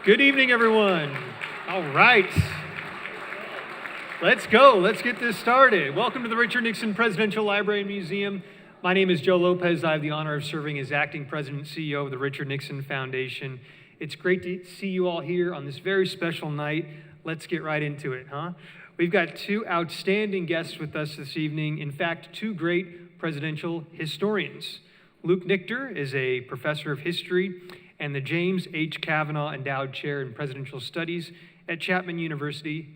Good evening, everyone. All right. Let's go. Let's get this started. Welcome to the Richard Nixon Presidential Library and Museum. My name is Joe Lopez. I have the honor of serving as acting president and CEO of the Richard Nixon Foundation. It's great to see you all here on this very special night. Let's get right into it, huh? We've got two outstanding guests with us this evening. In fact, two great presidential historians. Luke Nichter is a professor of history and the James H. Kavanaugh Endowed Chair in Presidential Studies at Chapman University.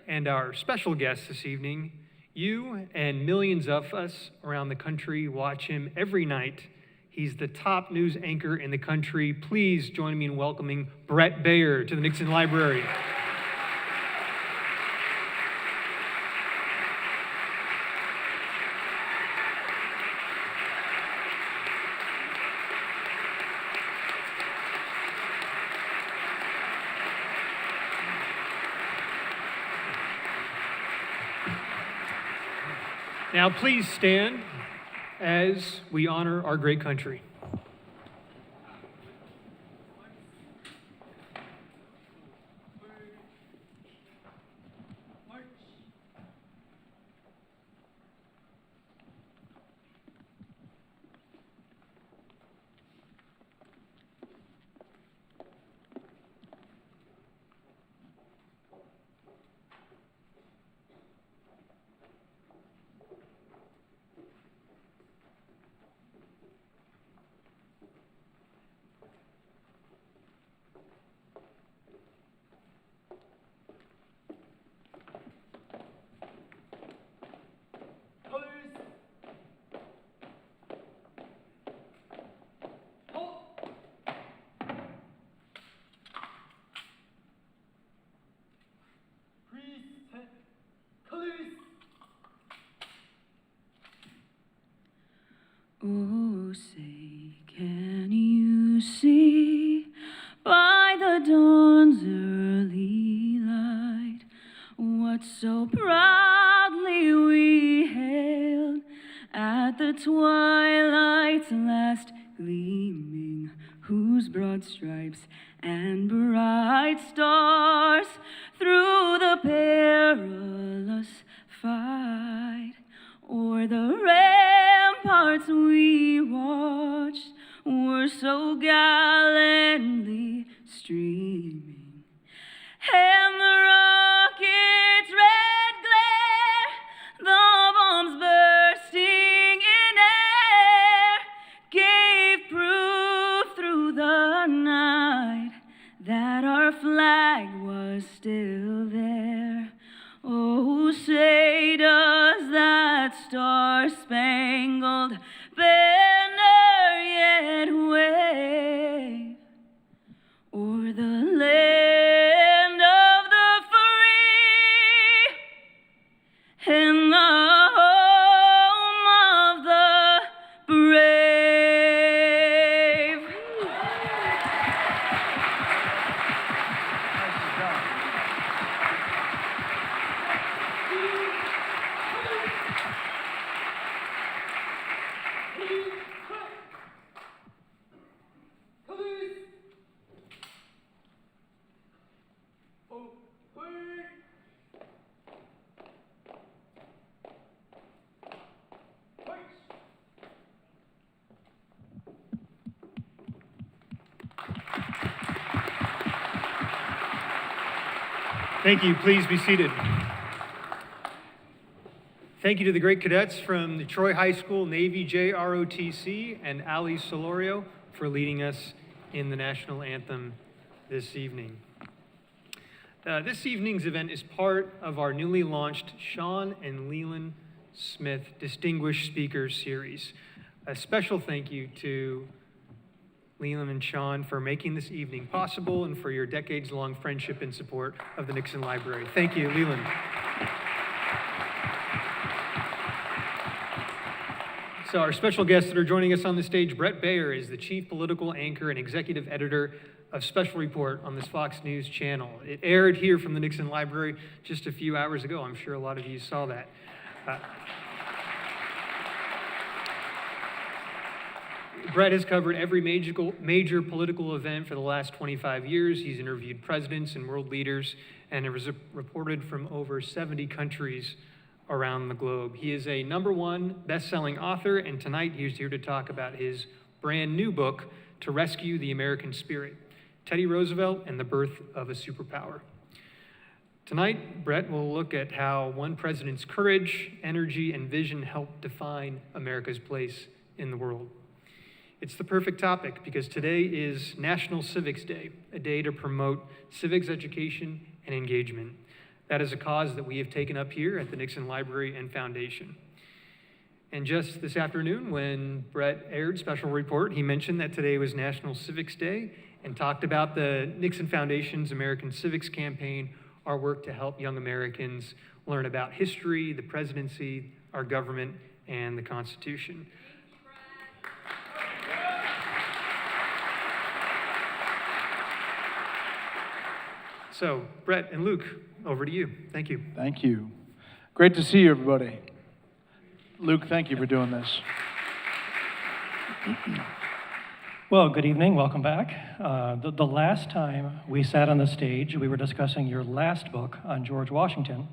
And our special guest this evening, you and millions of us around the country watch him every night. He's the top news anchor in the country. Please join me in welcoming Bret Baier to the Nixon Library. Now, please stand as we honor our great country. Oh, say, can you see by the dawn's early light what so proudly we hailed at the twilight's last gleaming, whose broad stripes and bright stars through the perilous fight o'er the ramparts we watched were so gallantly streaming, and the rocket's red glare, the bombs bursting in air, gave proof through the night that our flag was still there. Oh, say does that star-spangled banner yet wave o'er the land of the free and the home of the brave? Thank you. Please be seated. Thank you to the great cadets from the Troy High School Navy JROTC and Ali Solorio for leading us in the national anthem this evening. This evening's event is part of our newly launched Sean and Leland Smith Distinguished Speakers Series. A special thank you to Leland and Sean for making this evening possible and for your decades-long friendship and support of the Nixon Library. Thank you, Leland. So our special guests that are joining us on the stage, Bret Baier is the chief political anchor and executive editor of Special Report on this Fox News channel. It aired here from the Nixon Library just a few hours ago. I'm sure a lot of you saw that. Bret has covered every major political event for the last 25 years. He's interviewed presidents and world leaders and has reported from over 70 countries around the globe. He is a #1 best-selling author, and tonight he's here to talk about his brand new book, To Rescue the American Spirit, Teddy Roosevelt and the Birth of a Superpower. Tonight, Bret will look at how one president's courage, energy, and vision helped define America's place in the world. It's the perfect topic because today is National Civics Day, a day to promote civics education and engagement. That is a cause that we have taken up here at the Nixon Library and Foundation. And just this afternoon, when Bret aired Special Report, he mentioned that today was National Civics Day and talked about the Nixon Foundation's American Civics Campaign, our work to help young Americans learn about history, the presidency, our government, and the Constitution. So, Bret and Luke, over to you. Thank you. Thank you. Great to see you, everybody. Luke, thank you for doing this. Well, good evening. Welcome back. The last time we sat on the stage, we were discussing your last book on George Washington,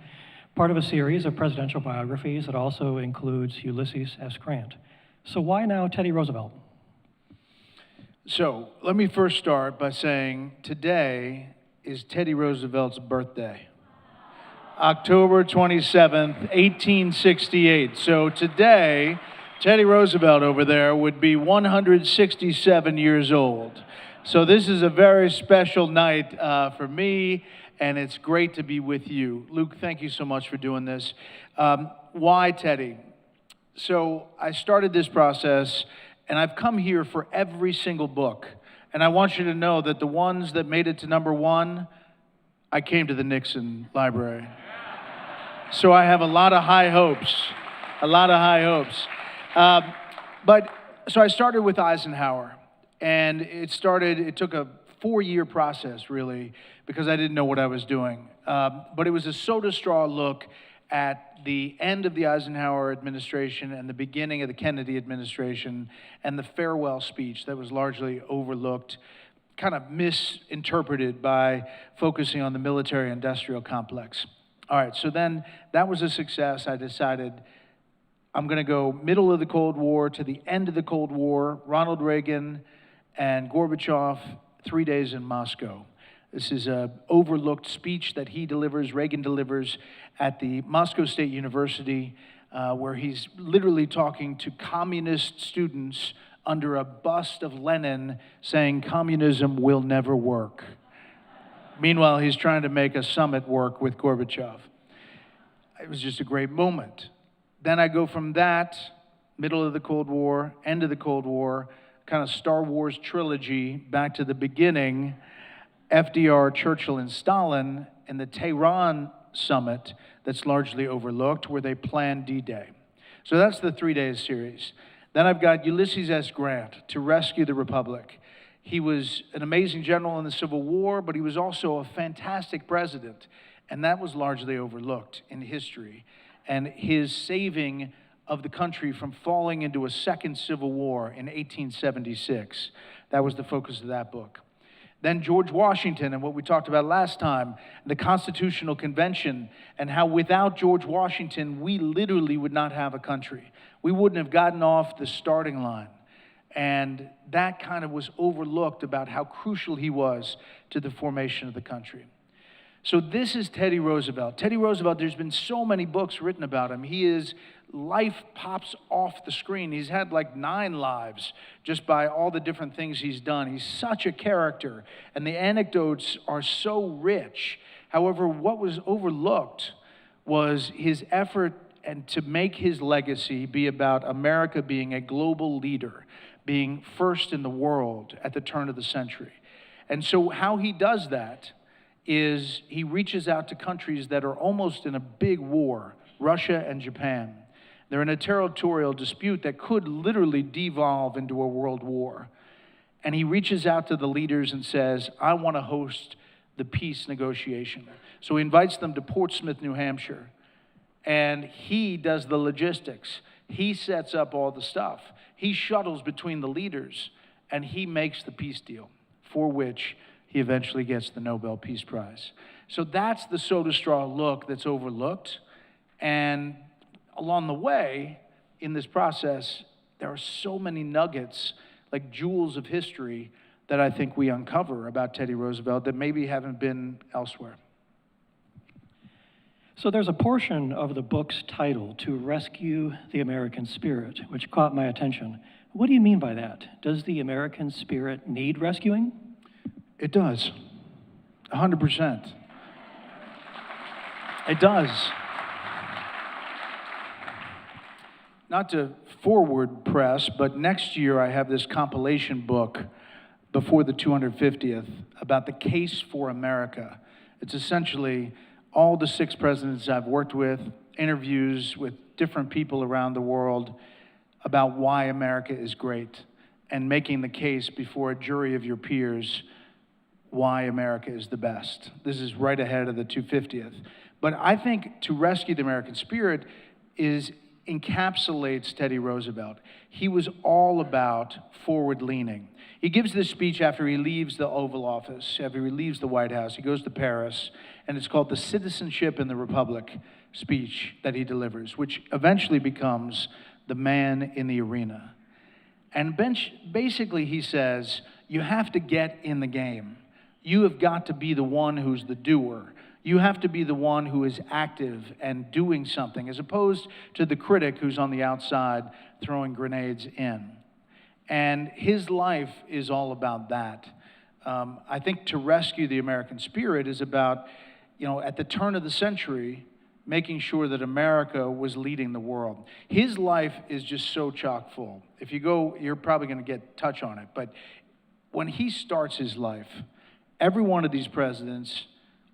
part of a series of presidential biographies that also includes Ulysses S. Grant. So why now Teddy Roosevelt? So let me first start by saying today is Teddy Roosevelt's birthday. October 27th, 1868. So today, Teddy Roosevelt over there would be 167 years old. So this is a very special night for me, and it's great to be with you. Luke, thank you so much for doing this. Why Teddy? So I started this process, and I've come here for every single book. And I want you to know that the ones that made it to #1, I came to the Nixon Library. So I have a lot of high hopes, So I started with Eisenhower, and it took a 4-year process, really, because I didn't know what I was doing. But it was a soda straw look at the end of the Eisenhower administration and the beginning of the Kennedy administration and the farewell speech that was largely overlooked, kind of misinterpreted by focusing on the military-industrial complex. All right, so then that was a success. I decided I'm going to go middle of the Cold War to the end of the Cold War, Ronald Reagan and Gorbachev, 3 days in Moscow. This is an overlooked speech that Reagan delivers at the Moscow State University, where he's literally talking to communist students under a bust of Lenin saying communism will never work. Meanwhile, he's trying to make a summit work with Gorbachev. It was just a great moment. Then I go from that, middle of the Cold War, end of the Cold War, kind of Star Wars trilogy, back to the beginning, FDR, Churchill, and Stalin, and the Tehran summit that's largely overlooked, where they planned D-Day. So that's the 3-day series. Then I've got Ulysses S. Grant, To Rescue the Republic. He was an amazing general in the Civil War, but he was also a fantastic president, and that was largely overlooked in history. And his saving of the country from falling into a second civil war in 1876, that was the focus of that book. Then George Washington and what we talked about last time, the Constitutional Convention, and how without George Washington, we literally would not have a country. We wouldn't have gotten off the starting line. And that kind of was overlooked about how crucial he was to the formation of the country. So this is Teddy Roosevelt. Teddy Roosevelt, there's been so many books written about him. Life pops off the screen. He's had like 9 lives just by all the different things he's done. He's such a character, and the anecdotes are so rich. However, what was overlooked was his effort and to make his legacy be about America being a global leader, being first in the world at the turn of the century. And so how he does that is he reaches out to countries that are almost in a big war, Russia and Japan. They're in a territorial dispute that could literally devolve into a world war. And he reaches out to the leaders and says, I want to host the peace negotiation. So he invites them to Portsmouth, New Hampshire. And he does the logistics. He sets up all the stuff. He shuttles between the leaders, and he makes the peace deal, for which he eventually gets the Nobel Peace Prize. So that's the soda straw look that's overlooked. And along the way, in this process, there are so many nuggets, like jewels of history, that I think we uncover about Teddy Roosevelt that maybe haven't been elsewhere. So there's a portion of the book's title, To Rescue the American Spirit, which caught my attention. What do you mean by that? Does the American spirit need rescuing? It does, 100%. It does. Not to forward press, but next year I have this compilation book before the 250th about the case for America. It's essentially all the 6 presidents I've worked with, interviews with different people around the world about why America is great, and making the case before a jury of your peers why America is the best. This is right ahead of the 250th. But I think To Rescue the American Spirit encapsulates Teddy Roosevelt. He was all about forward-leaning. He gives this speech after he leaves the Oval Office, after he leaves the White House. He goes to Paris, and it's called the Citizenship in the Republic speech that he delivers, which eventually becomes the man in the arena. And basically he says, you have to get in the game. You have got to be the one who's the doer. You have to be the one who is active and doing something, as opposed to the critic who's on the outside throwing grenades in. And his life is all about that. I think To Rescue the American Spirit is about, at the turn of the century, making sure that America was leading the world. His life is just so chock full. If you go, you're probably going to touch on it, but when he starts his life, every one of these presidents,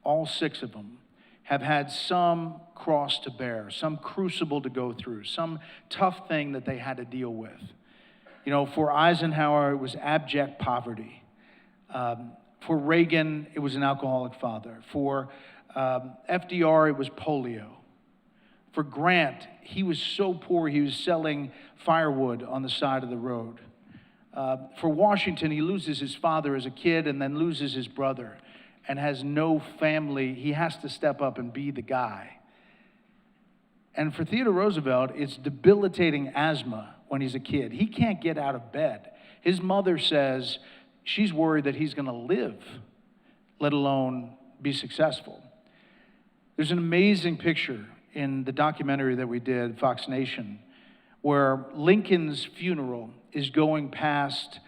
all 6 of them, have had some cross to bear, some crucible to go through, some tough thing that they had to deal with. For Eisenhower, it was abject poverty. For Reagan, it was an alcoholic father. For FDR, it was polio. For Grant, he was so poor he was selling firewood on the side of the road. For Washington, he loses his father as a kid and then loses his brother and has no family. He has to step up and be the guy. And for Theodore Roosevelt, it's debilitating asthma when he's a kid. He can't get out of bed. His mother says she's worried that he's going to live, let alone be successful. There's an amazing picture in the documentary that we did, Fox Nation, where Lincoln's funeral is going past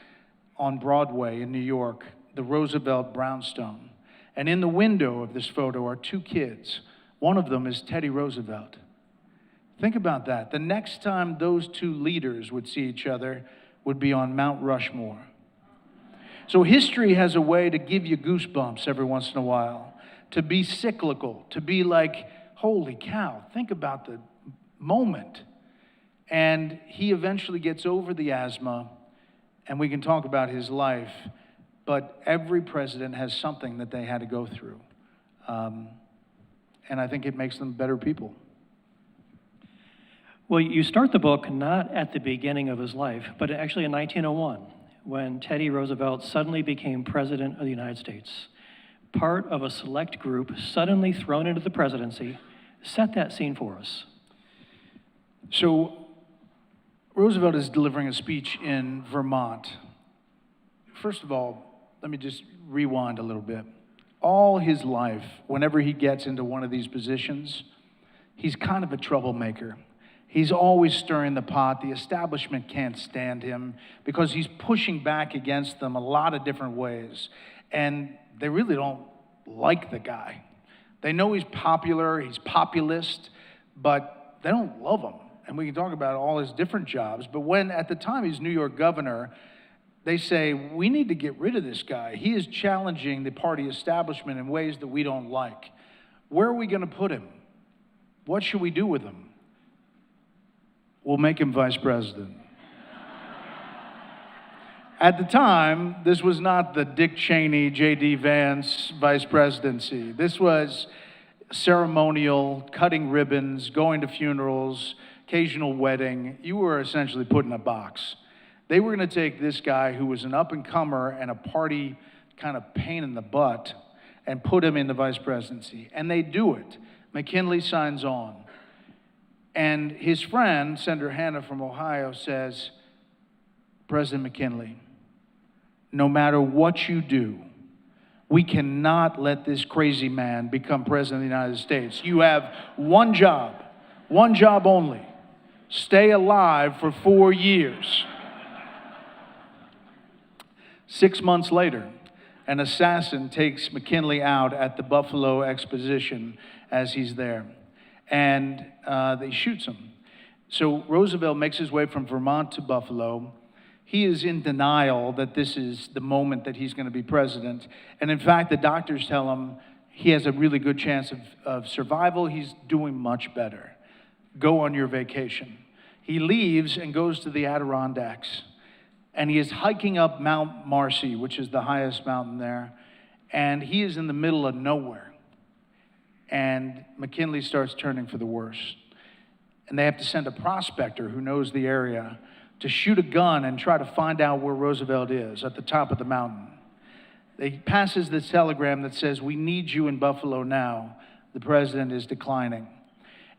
on Broadway in New York, the Roosevelt brownstone. And in the window of this photo are 2 kids. One of them is Teddy Roosevelt. Think about that. The next time those 2 leaders would see each other would be on Mount Rushmore. So history has a way to give you goosebumps every once in a while, to be cyclical, to be like, holy cow, think about the moment. And he eventually gets over the asthma, and we can talk about his life, but every president has something that they had to go through. And I think it makes them better people. Well, you start the book not at the beginning of his life, but actually in 1901, when Teddy Roosevelt suddenly became president of the United States. Part of a select group suddenly thrown into the presidency. Set that scene for us. So Roosevelt is delivering a speech in Vermont. First of all, let me just rewind a little bit. All his life, whenever he gets into one of these positions, he's kind of a troublemaker. He's always stirring the pot. The establishment can't stand him because he's pushing back against them a lot of different ways. And they really don't like the guy. They know he's popular, he's populist, but they don't love him. And we can talk about all his different jobs. But when, at the time, he's New York governor, they say, we need to get rid of this guy. He is challenging the party establishment in ways that we don't like. Where are we going to put him? What should we do with him? We'll make him vice president. At the time, this was not the Dick Cheney, J.D. Vance vice presidency. This was ceremonial, cutting ribbons, going to funerals, occasional wedding. You were essentially put in a box. They were going to take this guy who was an up-and-comer and a party kind of pain in the butt and put him in the vice presidency. And they do it. McKinley signs on. And his friend, Senator Hanna from Ohio, says, President McKinley, no matter what you do, we cannot let this crazy man become president of the United States. You have one job only. Stay alive for 4 years. 6 months later, an assassin takes McKinley out at the Buffalo Exposition as he's there, and they shoots him. So Roosevelt makes his way from Vermont to Buffalo. He is in denial that this is the moment that he's going to be president. And in fact, the doctors tell him he has a really good chance of survival. He's doing much better. Go on your vacation. He leaves and goes to the Adirondacks. And he is hiking up Mount Marcy, which is the highest mountain there. And he is in the middle of nowhere. And McKinley starts turning for the worst. And they have to send a prospector who knows the area to shoot a gun and try to find out where Roosevelt is at the top of the mountain. He passes this telegram that says, we need you in Buffalo now. The president is declining.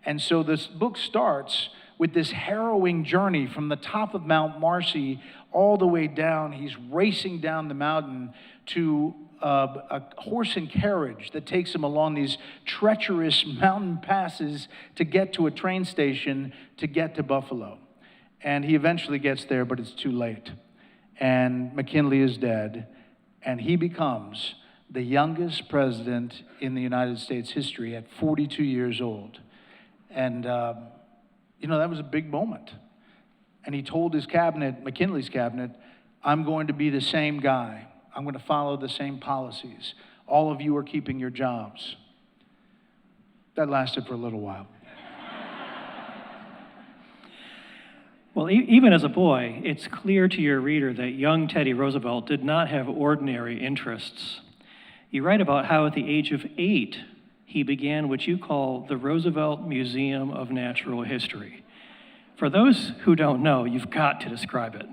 And so this book starts with this harrowing journey from the top of Mount Marcy all the way down. He's racing down the mountain to a horse and carriage that takes him along these treacherous mountain passes to get to a train station to get to Buffalo. And he eventually gets there, but it's too late. And McKinley is dead, and he becomes the youngest president in the United States history at 42 years old. And, that was a big moment. And he told his cabinet, McKinley's cabinet, I'm going to be the same guy. I'm going to follow the same policies. All of you are keeping your jobs. That lasted for a little while. Well, even as a boy, it's clear to your reader that young Teddy Roosevelt did not have ordinary interests. You write about how at the age of 8, he began what you call the Roosevelt Museum of Natural History. For those who don't know, you've got to describe it.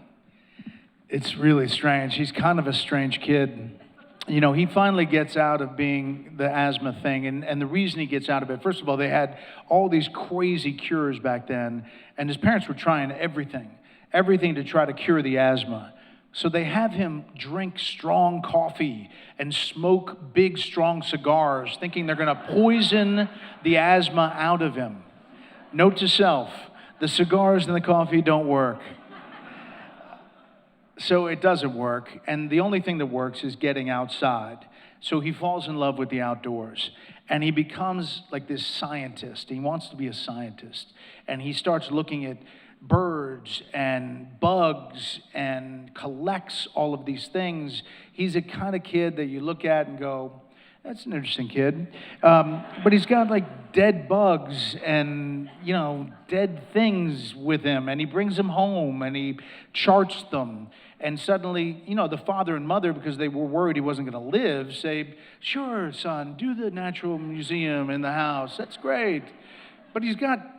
It's really strange. He's kind of a strange kid. He finally gets out of being the asthma thing. And the reason he gets out of it, first of all, they had all these crazy cures back then. And his parents were trying everything to try to cure the asthma. So they have him drink strong coffee and smoke big, strong cigars, thinking they're going to poison the asthma out of him. Note to self, the cigars and the coffee don't work. So it doesn't work, and the only thing that works is getting outside. So he falls in love with the outdoors, and he becomes like this scientist. He wants to be a scientist, and he starts looking at birds and bugs and collects all of these things. He's a kind of kid that you look at and go, that's an interesting kid. But he's got like dead bugs and, dead things with him, and he brings them home and he charts them. And suddenly, the father and mother, because they were worried he wasn't going to live, say, sure, son, do the Natural Museum in the house. That's great. But he's got,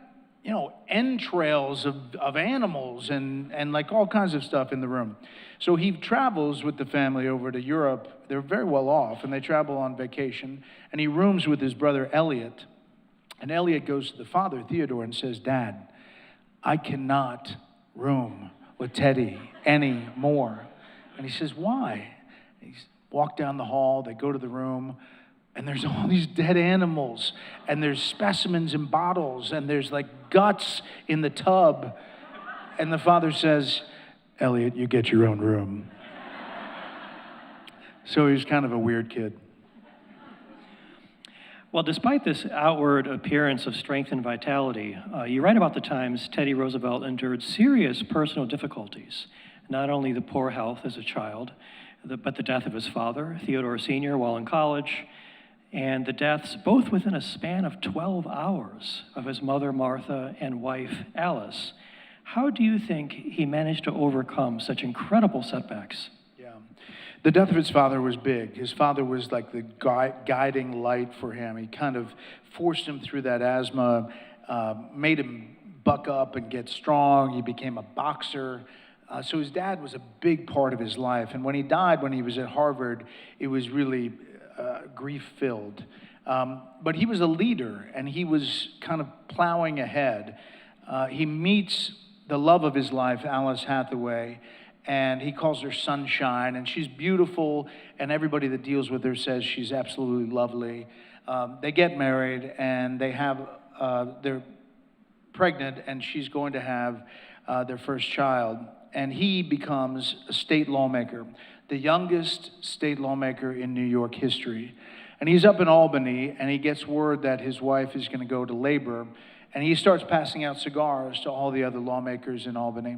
entrails of animals and like all kinds of stuff in the room. So he travels with the family over to Europe. They're very well off, and they travel on vacation. And he rooms with his brother, Elliot. And Elliot goes to the father, Theodore, and says, Dad, I cannot room with Teddy anymore. And he says, why? And he's walked down the hall, they go to the room, and there's all these dead animals, and there's specimens in bottles, and there's like guts in the tub. And the father says, Elliot, you get your own room. So he's kind of a weird kid. Well, despite this outward appearance of strength and vitality, you write about the times Teddy Roosevelt endured serious personal difficulties, not only the poor health as a child, but the death of his father, Theodore Sr., while in college, and the deaths, both within a span of 12 hours, of his mother, Martha, and wife, Alice. How do you think he managed to overcome such incredible setbacks? The death of his father was big. His father was like the guiding light for him. He kind of forced him through that asthma, made him buck up and get strong. He became a boxer. So his dad was a big part of his life. And when he died, when he was at Harvard, it was really grief-filled. But he was a leader, and he was kind of plowing ahead. He meets the love of his life, Alice Hathaway, and he calls her Sunshine, and she's beautiful, and everybody that deals with her says she's absolutely lovely. They get married, and they're pregnant, and she's going to have their first child. And he becomes a state lawmaker, the youngest state lawmaker in New York history. And he's up in Albany, and he gets word that his wife is going to go to labor, and he starts passing out cigars to all the other lawmakers in Albany.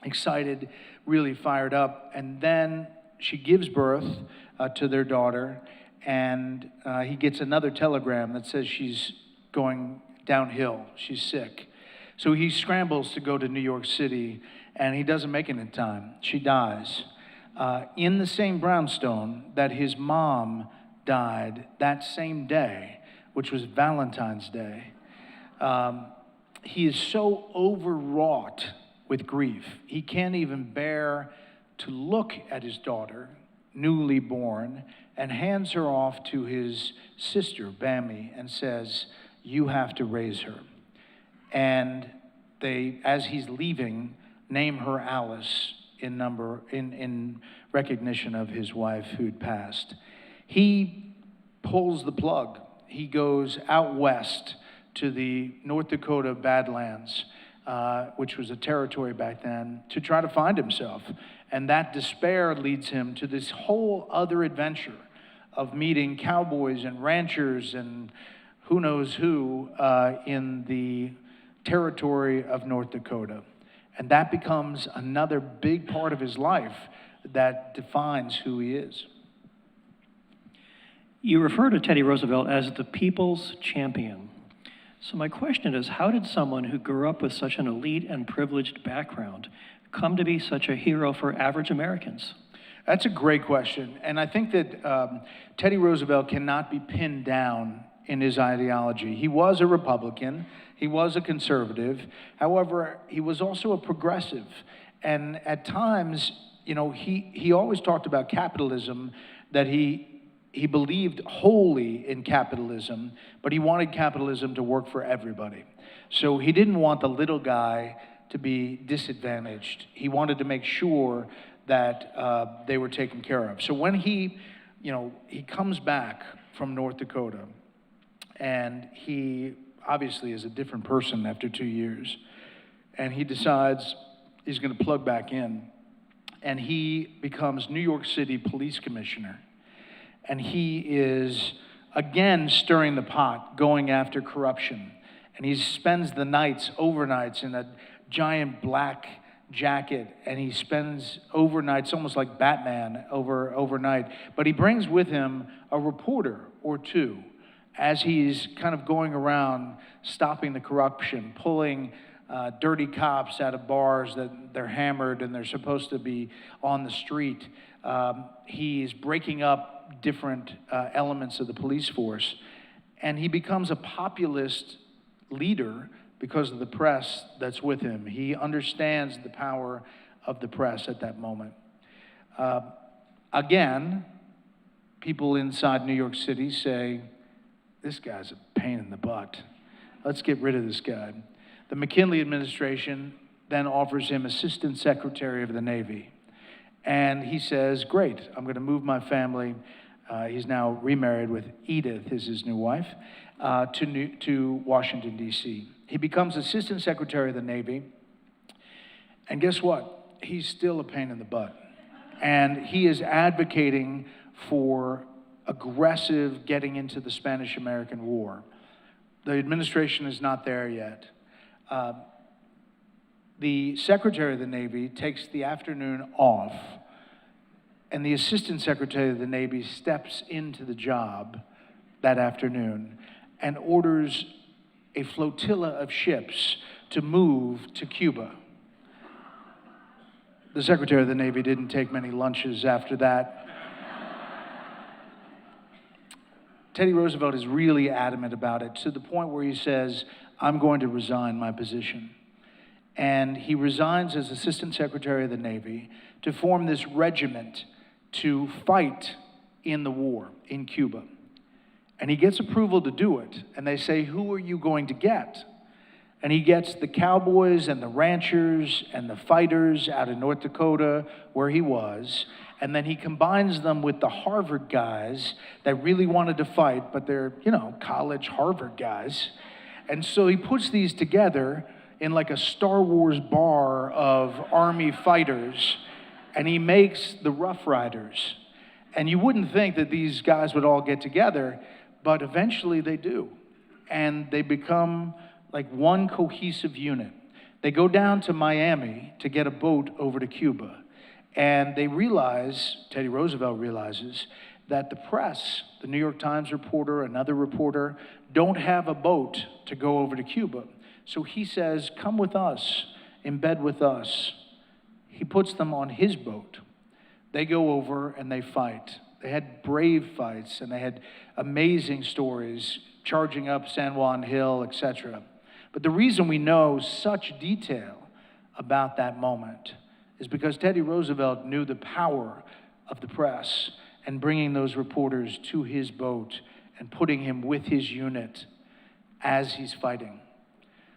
Excited, really fired up. And then she gives birth to their daughter, and he gets another telegram that says she's going downhill. She's sick. So he scrambles to go to New York City, and he doesn't make it in time. She dies. In the same brownstone that his mom died that same day, which was Valentine's Day. He is so overwrought with grief, he can't even bear to look at his daughter, newly born, and hands her off to his sister, Bammy, and says, "You have to raise her." And they, as he's leaving, name her Alice in recognition of his wife who'd passed. He pulls the plug. He goes out west to the North Dakota Badlands, which was a territory back then, to try to find himself. And that despair leads him to this whole other adventure of meeting cowboys and ranchers and who knows who in the territory of North Dakota. And that becomes another big part of his life that defines who he is. You refer to Teddy Roosevelt as the people's champion. So my question is, how did someone who grew up with such an elite and privileged background come to be such a hero for average Americans? That's a great question. And I think that Teddy Roosevelt cannot be pinned down in his ideology. He was a Republican. He was a conservative. However, he was also a progressive. And at times, you know, he always talked about capitalism, that he believed wholly in capitalism, but he wanted capitalism to work for everybody. So he didn't want the little guy to be disadvantaged. He wanted to make sure that they were taken care of. So when he comes back from North Dakota, and he obviously is a different person after 2 years, and he decides he's going to plug back in, and he becomes New York City Police Commissioner. And he is, again, stirring the pot, going after corruption. And he spends the nights, overnights, in a giant black jacket, and he spends overnights, almost like Batman, overnight. But he brings with him a reporter or two as he's kind of going around stopping the corruption, pulling dirty cops out of bars that they're hammered and they're supposed to be on the street. He's breaking up different elements of the police force, and he becomes a populist leader because of the press that's with him. He understands the power of the press at that moment. Again, people inside New York City say, this guy's a pain in the butt. Let's get rid of this guy. The McKinley administration then offers him Assistant Secretary of the Navy. And he says, great, I'm going to move my family. He's now remarried with Edith, is his new wife, to Washington, D.C. He becomes Assistant Secretary of the Navy. And guess what? He's still a pain in the butt. And he is advocating for aggressive getting into the Spanish-American War. The administration is not there yet. The Secretary of the Navy takes the afternoon off, and the Assistant Secretary of the Navy steps into the job that afternoon and orders a flotilla of ships to move to Cuba. The Secretary of the Navy didn't take many lunches after that. Teddy Roosevelt is really adamant about it, to the point where he says, I'm going to resign my position. and he resigns as Assistant Secretary of the Navy to form this regiment to fight in the war in Cuba. And he gets approval to do it, and they say, who are you going to get? And he gets the cowboys and the ranchers and the fighters out of North Dakota, where he was, and then he combines them with the Harvard guys that really wanted to fight, but they're, college Harvard guys. And so he puts these together in like a Star Wars bar of Army fighters, and he makes the Rough Riders. And you wouldn't think that these guys would all get together, but eventually they do. And they become like one cohesive unit. They go down to Miami to get a boat over to Cuba. And they realize, Teddy Roosevelt realizes, that the press, the New York Times reporter, another reporter, don't have a boat to go over to Cuba. So he says, come with us, in bed with us. He puts them on his boat. They go over and they fight. They had brave fights, and they had amazing stories, charging up San Juan Hill, etc. But the reason we know such detail about that moment is because Teddy Roosevelt knew the power of the press and bringing those reporters to his boat and putting him with his unit as he's fighting.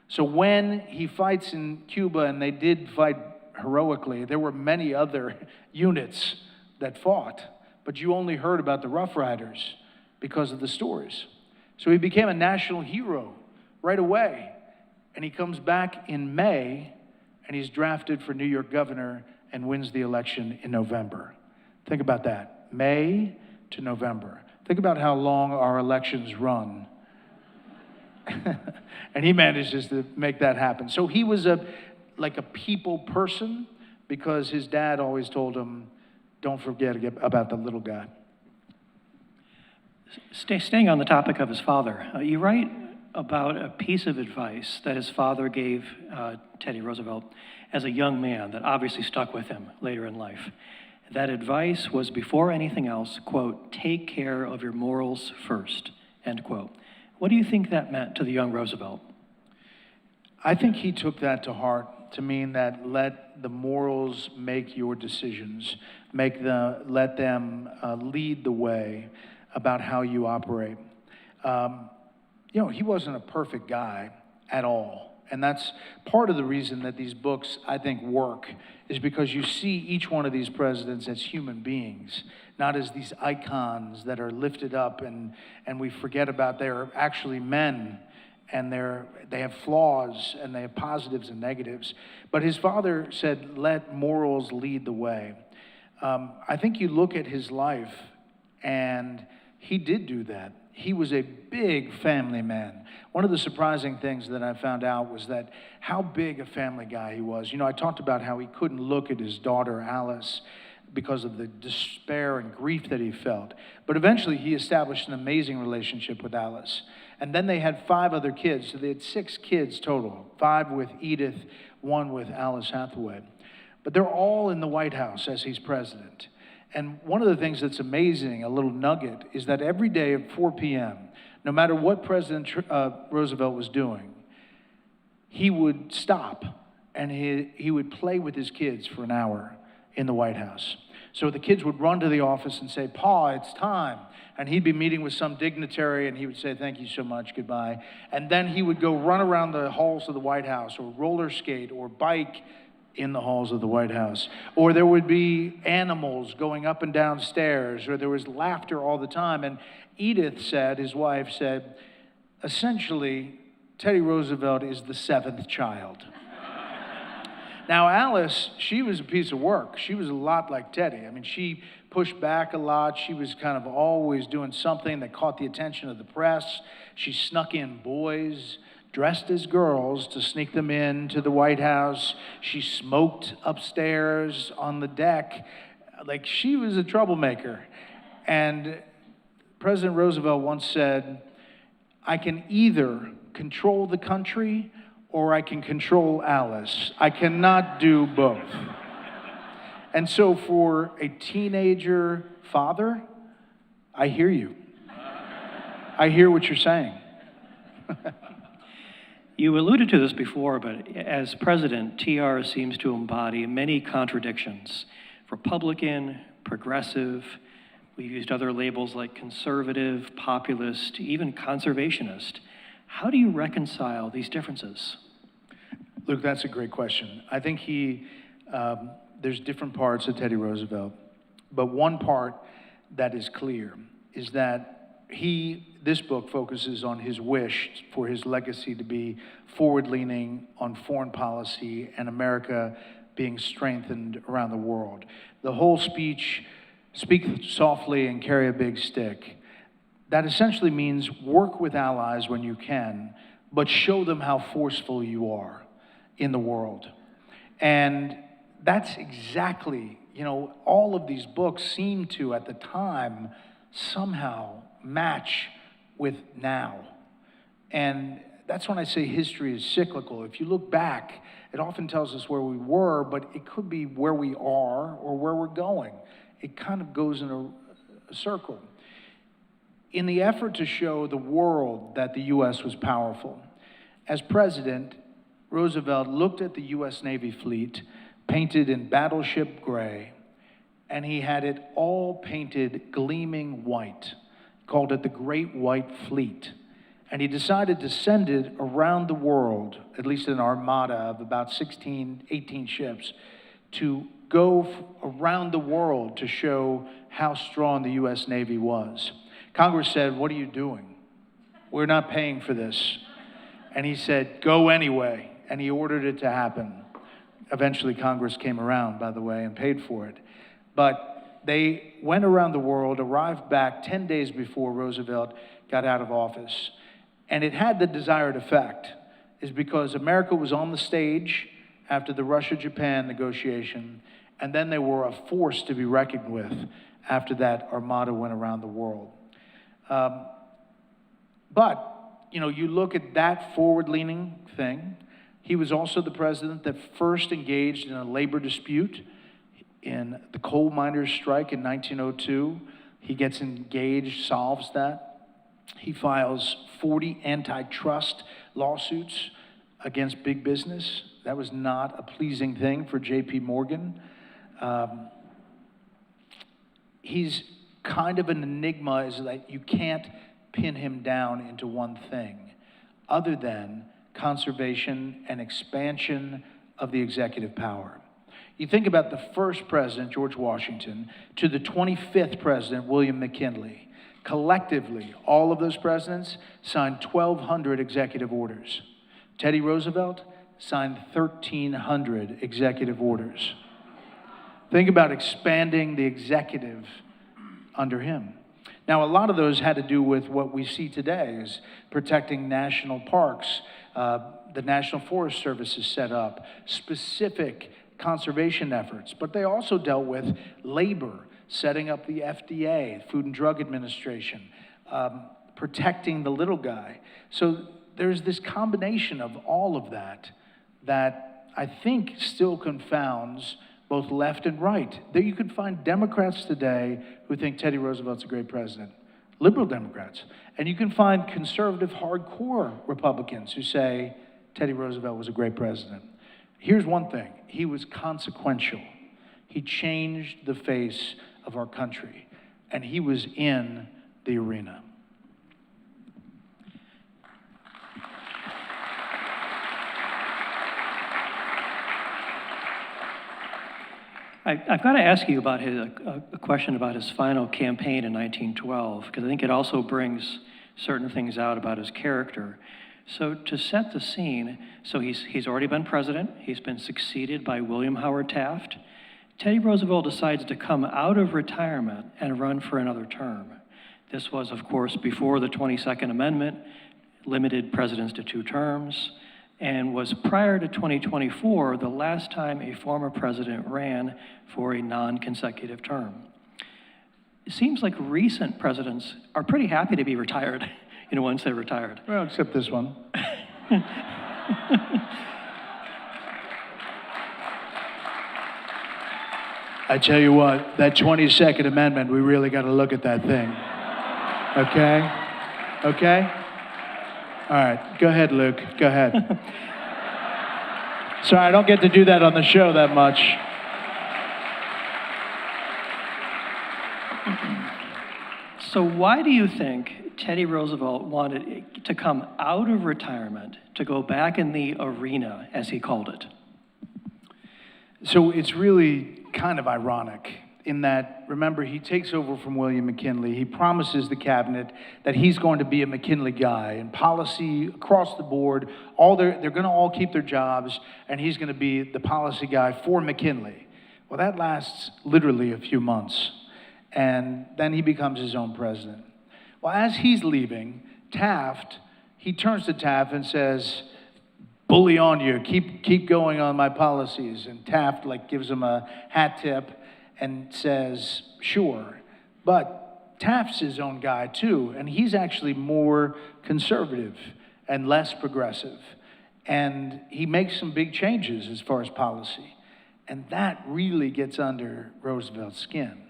So when he fights in Cuba, and they did fight heroically, there were many other units that fought, but you only heard about the Rough Riders because of the stories. So he became a national hero right away. And he comes back in May, and he's drafted for New York governor and wins the election in November. Think about that, May to November. Think about how long our elections run. And he manages to make that happen. So he was like a people person, because his dad always told him, don't forget about the little guy. Staying on the topic of his father, you write about a piece of advice that his father gave Teddy Roosevelt as a young man that obviously stuck with him later in life. That advice was, before anything else, quote, take care of your morals first, end quote. What do you think that meant to the young Roosevelt? I think he took that to heart to mean that let the morals make your decisions, let them lead the way about how you operate. He wasn't a perfect guy at all. And that's part of the reason that these books, I think, work, is because you see each one of these presidents as human beings, not as these icons that are lifted up and we forget about they're actually men, and they have flaws, and they have positives and negatives. But his father said, let morals lead the way. I think you look at his life, and he did do that. He was a big family man. One of the surprising things that I found out was that how big a family guy he was. I talked about how he couldn't look at his daughter, Alice, because of the despair and grief that he felt. But eventually he established an amazing relationship with Alice. And then they had 5 other kids, so they had 6 kids total, 5 with Edith, 1 with Alice Hathaway. But they're all in the White House as he's president. And one of the things that's amazing, a little nugget, is that every day at 4 p.m., no matter what President Roosevelt was doing, he would stop and he would play with his kids for an hour in the White House. So the kids would run to the office and say, Pa, it's time. And he'd be meeting with some dignitary, and he would say, thank you so much, goodbye. And then he would go run around the halls of the White House, or roller skate, or bike in the halls of the White House. Or there would be animals going up and down stairs, or there was laughter all the time. And Edith said, his wife said, essentially, Teddy Roosevelt is the 7th child. Now, Alice, she was a piece of work. She was a lot like Teddy. I mean, she pushed back a lot. She was kind of always doing something that caught the attention of the press. She snuck in boys dressed as girls to sneak them into the White House. She smoked upstairs on the deck. Like, she was a troublemaker. And President Roosevelt once said, I can either control the country or I can control Alice. I cannot do both. And so for a teenager father, I hear you. I hear what you're saying. You alluded to this before, but as president, TR seems to embody many contradictions. Republican, progressive, we've used other labels like conservative, populist, even conservationist. How do you reconcile these differences? Luke, that's a great question. I think there's different parts of Teddy Roosevelt, but one part that is clear is that this book focuses on his wish for his legacy to be forward-leaning on foreign policy and America being strengthened around the world. The whole speech, speak softly and carry a big stick, that essentially means work with allies when you can, but show them how forceful you are in the world. And that's exactly, all of these books seem to, at the time, somehow match with now. And that's when I say history is cyclical. If you look back, it often tells us where we were, but it could be where we are or where we're going. It kind of goes in a circle. In the effort to show the world that the U.S. was powerful, as president, Roosevelt looked at the U.S. Navy fleet painted in battleship gray, and he had it all painted gleaming white, called it the Great White Fleet. And he decided to send it around the world, at least an armada of about 16, 18 ships, to go around the world to show how strong the U.S. Navy was. Congress said, "What are you doing? We're not paying for this." And he said, "Go anyway." And he ordered it to happen. Eventually, Congress came around, by the way, and paid for it. But they went around the world, arrived back 10 days before Roosevelt got out of office. And it had the desired effect, is because America was on the stage after the Russia-Japan negotiation, and then they were a force to be reckoned with after that armada went around the world. But, you look at that forward-leaning thing. He was also the president that first engaged in a labor dispute in the coal miners' strike in 1902. He gets engaged, solves that. He files 40 antitrust lawsuits against big business. That was not a pleasing thing for J.P. Morgan. He's kind of an enigma, is that you can't pin him down into one thing other than conservation and expansion of the executive power. You think about the first president, George Washington, to the 25th president, William McKinley. Collectively, all of those presidents signed 1,200 executive orders. Teddy Roosevelt signed 1,300 executive orders. Think about expanding the executive under him. Now, a lot of those had to do with what we see today, is protecting national parks. The National Forest Service is set up, specific conservation efforts, but they also dealt with labor, setting up the FDA, Food and Drug Administration, protecting the little guy. So there's this combination of all of that that I think still confounds both left and right. There you could find Democrats today who think Teddy Roosevelt's a great president, liberal Democrats. And you can find conservative, hardcore Republicans who say Teddy Roosevelt was a great president. Here's one thing: he was consequential. He changed the face of our country, and he was in the arena. I've got to ask you about a question about his final campaign in 1912, because I think it also brings certain things out about his character. So to set the scene, so he's already been president. He's been succeeded by William Howard Taft. Teddy Roosevelt decides to come out of retirement and run for another term. This was, of course, before the 22nd Amendment limited presidents to 2 terms, and was prior to 2024 the last time a former president ran for a non-consecutive term. It seems like recent presidents are pretty happy to be retired, once they're retired. Well, except this one. I tell you what, that 22nd Amendment, we really got to look at that thing. Okay? All right, go ahead, Luke. Go ahead. Sorry, I don't get to do that on the show that much. So why do you think Teddy Roosevelt wanted to come out of retirement to go back in the arena, as he called it? So it's really kind of ironic in that, remember, he takes over from William McKinley. He promises the cabinet that he's going to be a McKinley guy, and policy across the board, they're going to all keep their jobs, and he's going to be the policy guy for McKinley. Well, that lasts literally a few months, and then he becomes his own president. Well, as he's leaving, he turns to Taft and says, "Bully on you, keep going on my policies." And Taft gives him a hat tip and says, "Sure." But Taft's his own guy too, and he's actually more conservative and less progressive. And he makes some big changes as far as policy. And that really gets under Roosevelt's skin.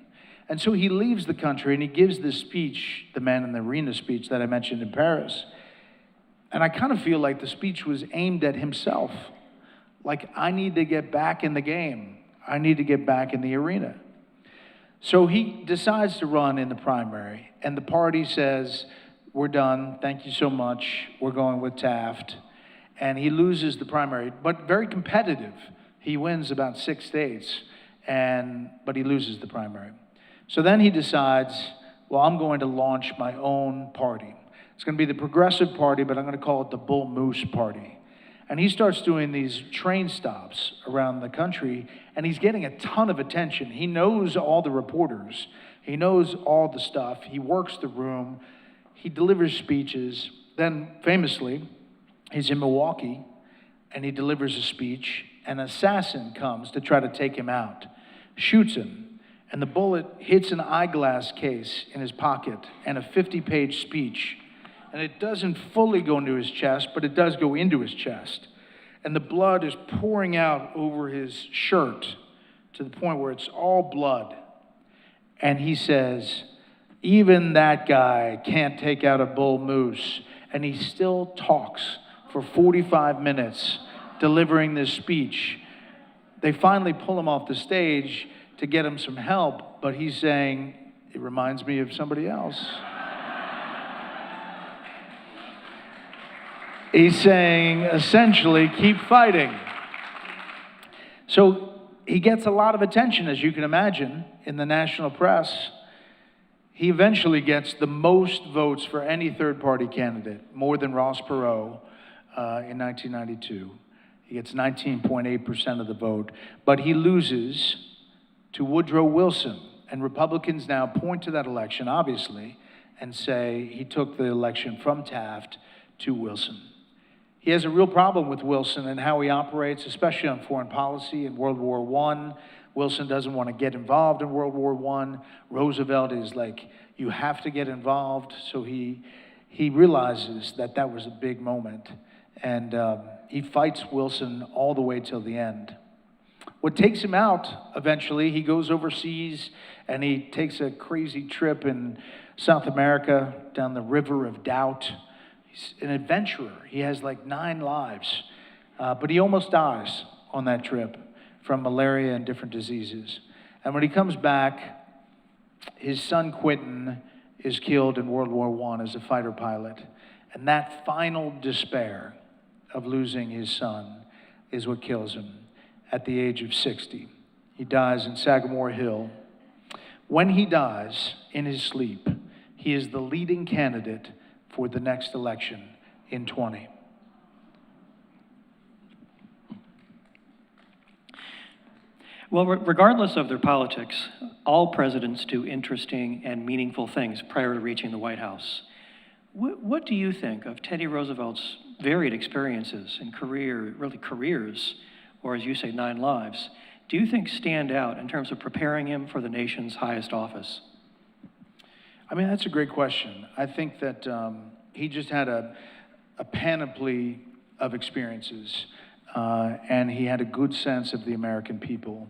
And so he leaves the country and he gives this speech, the Man in the Arena speech that I mentioned in Paris. And I kind of feel like the speech was aimed at himself. I need to get back in the game. I need to get back in the arena. So he decides to run in the primary, and the party says, "We're done, thank you so much, we're going with Taft." And he loses the primary, but very competitive. He wins about 6 states, but he loses the primary. So then he decides, well, I'm going to launch my own party. It's going to be the Progressive Party, but I'm going to call it the Bull Moose Party. And he starts doing these train stops around the country, and he's getting a ton of attention. He knows all the reporters. He knows all the stuff. He works the room. He delivers speeches. Then, famously, he's in Milwaukee, and he delivers a speech. An assassin comes to try to take him out, shoots him, and the bullet hits an eyeglass case in his pocket and a 50-page speech. And it doesn't fully go into his chest, but it does go into his chest. And the blood is pouring out over his shirt to the point where it's all blood. And he says, "Even that guy can't take out a bull moose." And he still talks for 45 minutes, delivering this speech. They finally pull him off the stage to get him some help, but he's saying, "It reminds me of somebody else." He's saying, essentially, keep fighting. So he gets a lot of attention, as you can imagine, in the national press. He eventually gets the most votes for any third-party candidate, more than Ross Perot in 1992. He gets 19.8% of the vote, but he loses to Woodrow Wilson. And Republicans now point to that election, obviously, and say he took the election from Taft to Wilson. He has a real problem with Wilson and how he operates, especially on foreign policy in World War I. Wilson doesn't want to get involved in World War I. Roosevelt is like, you have to get involved. So he realizes that that was a big moment. And he fights Wilson all the way till the end. What takes him out eventually, he goes overseas and he takes a crazy trip in South America down the River of Doubt. He's an adventurer. He has 9 lives, but he almost dies on that trip from malaria and different diseases. And when he comes back, his son Quentin is killed in World War I as a fighter pilot. And that final despair of losing his son is what kills him at the age of 60. He dies in Sagamore Hill. When he dies in his sleep, he is the leading candidate for the next election in 20. Well, regardless of their politics, all presidents do interesting and meaningful things prior to reaching the White House. What do you think of Teddy Roosevelt's varied experiences and careers, or as you say, 9 lives, do you think stand out in terms of preparing him for the nation's highest office? I mean, that's a great question. I think that he just had a panoply of experiences, and he had a good sense of the American people.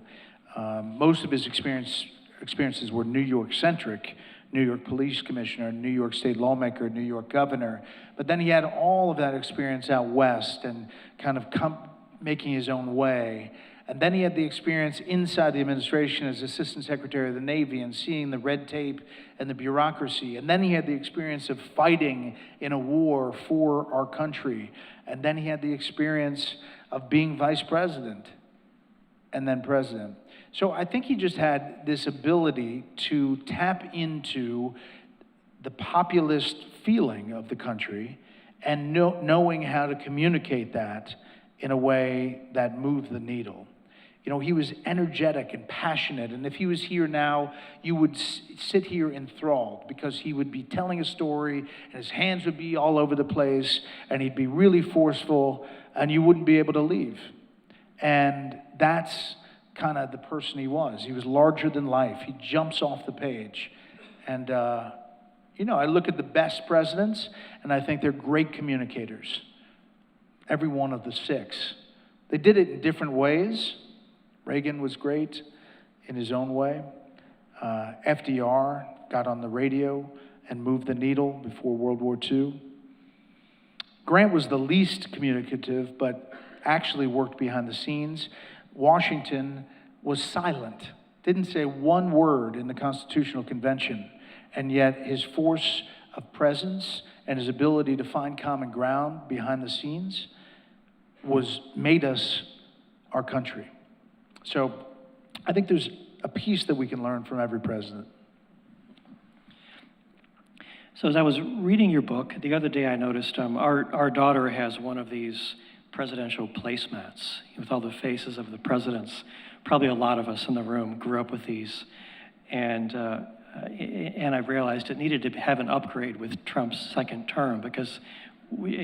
Most of his experiences were New York-centric, New York police commissioner, New York state lawmaker, New York governor. But then he had all of that experience out west and kind of making his own way. And then he had the experience inside the administration as Assistant Secretary of the Navy and seeing the red tape and the bureaucracy. And then he had the experience of fighting in a war for our country. And then he had the experience of being vice president and then president. So I think he just had this ability to tap into the populist feeling of the country and knowing how to communicate that in a way that moved the needle. You know, he was energetic and passionate, and if he was here now, you would sit here enthralled because he would be telling a story, and his hands would be all over the place, and he'd be really forceful, and you wouldn't be able to leave. And that's kind of the person he was. He was larger than life. He jumps off the page. And, you know, I look at the best presidents, and I think they're great communicators. Every one of the 6. They did it in different ways. Reagan was great in his own way. FDR got on the radio and moved the needle before World War II. Grant was the least communicative, but actually worked behind the scenes. Washington was silent, didn't say one word in the Constitutional Convention, and yet his force of presence and his ability to find common ground behind the scenes made us our country. So I think there's a piece that we can learn from every president. So as I was reading your book, the other day I noticed our daughter has one of these presidential placemats with all the faces of the presidents. Probably a lot of us in the room grew up with these. And I realized it needed to have an upgrade with Trump's second term because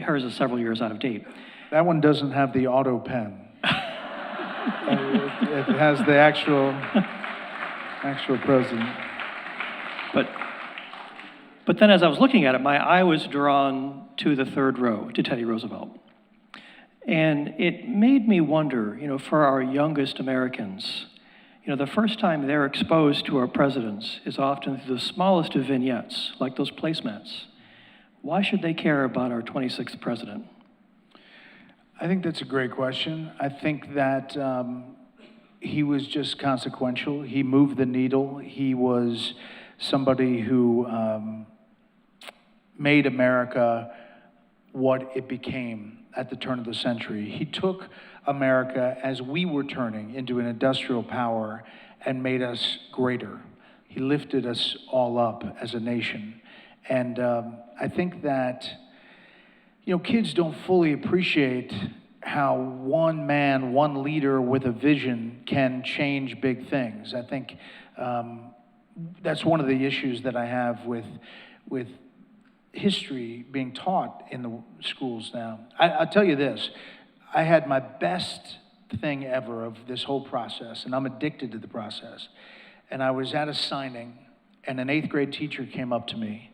hers is several years out of date. That one doesn't have the auto pen. It has the actual president. But then as I was looking at it, my eye was drawn to the third row, to Teddy Roosevelt. And it made me wonder, you know, for our youngest Americans, you know, the first time they're exposed to our presidents is often through the smallest of vignettes, like those placemats. Why should they care about our 26th president? I think that's a great question. I think that he was just consequential. He moved the needle. He was somebody who made America what it became at the turn of the century. He took America as we were turning into an industrial power and made us greater. He lifted us all up as a nation. And I think that, you know, kids don't fully appreciate how one man, one leader with a vision can change big things. I think that's one of the issues that I have with history being taught in the schools now. I'll tell you this, I had my best thing ever of this whole process, and I'm addicted to the process. And I was at a signing, and an 8th grade teacher came up to me